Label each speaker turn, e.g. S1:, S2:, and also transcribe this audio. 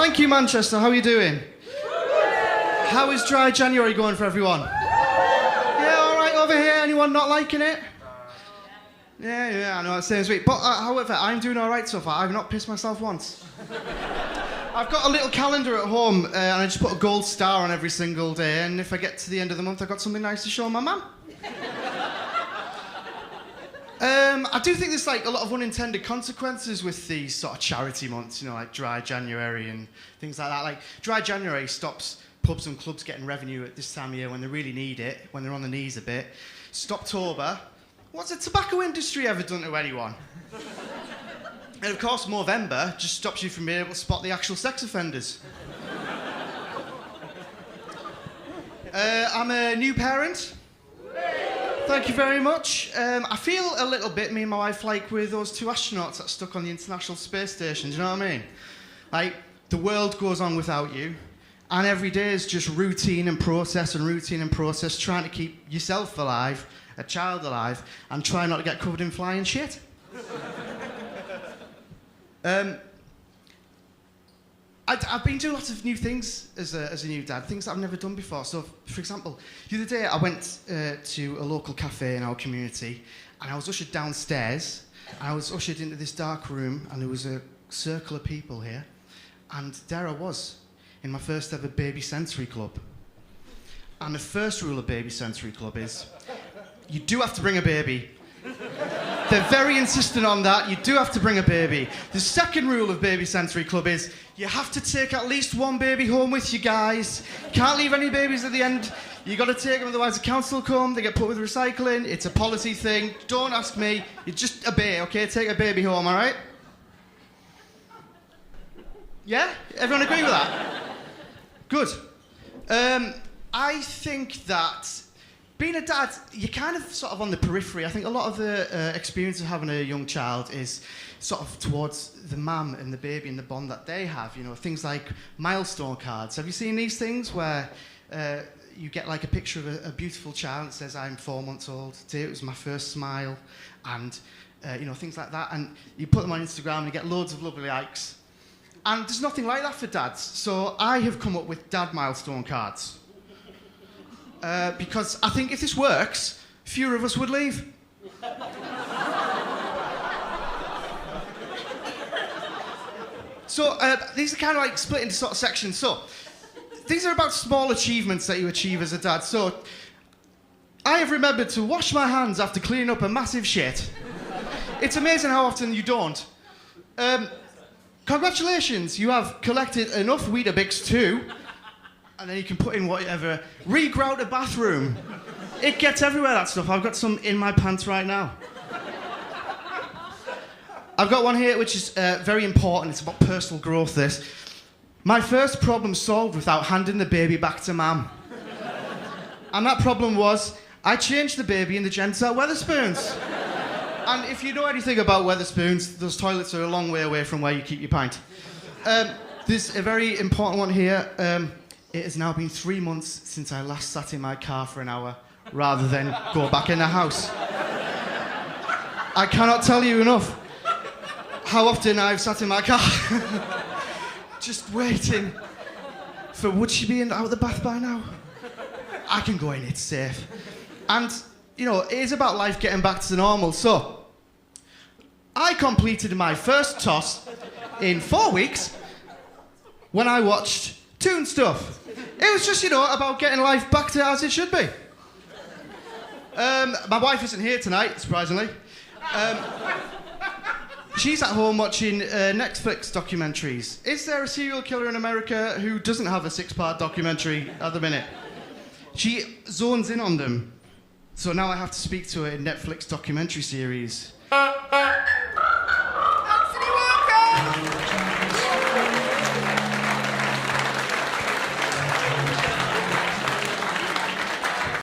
S1: Thank you, Manchester. How are you doing? How is dry January going for everyone? Yeah, all right over here. Anyone not liking it? Yeah, I know, that's the same as me. But, however, I'm doing all right so far. I've not pissed myself once. I've got a little calendar at home, and I just put a gold star on every single day, and if I get to the end of the month, I've got something nice to show my mum. I do think there's, like, a lot of unintended consequences with these sort of charity months, you know, like dry January and things like that. Like, dry January stops pubs and clubs getting revenue at this time of year when they really need it, when they're on the knees a bit. Stoptober. What's the tobacco industry ever done to anyone? And of course, Movember just stops you from being able to spot the actual sex offenders. I'm a new parent. Thank you very much. I feel a little bit, me and my wife, like with those two astronauts that are stuck on the International Space Station. Do you know what I mean? Like, the world goes on without you, and every day is just routine and process, trying to keep yourself alive, a child alive, and try not to get covered in flying shit. I've been doing lots of new things as a new dad, things that I've never done before. So, for example, the other day I went to a local cafe in our community, and I was ushered downstairs, and I was ushered into this dark room, and there was a circle of people here, and there I was, in my first ever baby sensory club. And the first rule of baby sensory club is, you do have to bring a baby. They're very insistent on that. You do have to bring a baby. The second rule of Baby Sensory Club is you have to take at least one baby home with you guys. Can't leave any babies at the end. You got to take them, otherwise the council come. They get put with recycling. It's a policy thing. Don't ask me. You just obey, okay? Take a baby home, all right? Yeah? Everyone agree with that? Good. I think that being a dad, you're kind of sort of on the periphery. I think a lot of the experience of having a young child is sort of towards the mum and the baby and the bond that they have. You know, things like milestone cards. Have you seen these things where you get like a picture of a beautiful child that says, I'm 4 months old, today it was my first smile, and you know, things like that. And you put them on Instagram and you get loads of lovely likes. And there's nothing like that for dads. So I have come up with dad milestone cards. Because I think if this works, fewer of us would leave. So these are kind of like split into sort of sections. So these are about small achievements that you achieve as a dad. So I have remembered to wash my hands after cleaning up a massive shit. It's amazing how often you don't. Congratulations, you have collected enough Weetabix too. And then you can put in whatever. Regrout a bathroom. It gets everywhere, that stuff. I've got some in my pants right now. I've got one here which is very important. It's about personal growth, this. My first problem solved without handing the baby back to mum. And that problem was, I changed the baby in the gents at Wetherspoons. And if you know anything about Wetherspoons, those toilets are a long way away from where you keep your pint. There's a very important one here. It has now been 3 months since I last sat in my car for an hour, rather than go back in the house. I cannot tell you enough how often I've sat in my car, just waiting for, would she be out of the bath by now? I can go in, it's safe. And, you know, it is about life getting back to normal. So, I completed my first toss in 4 weeks when I watched Toon Stuff. It was just, you know, about getting life back to as it should be. My wife isn't here tonight, surprisingly. She's at home watching Netflix documentaries. Is there a serial killer in America who doesn't have a 6-part documentary at the minute? She zones in on them. So now I have to speak to her in Netflix documentary series.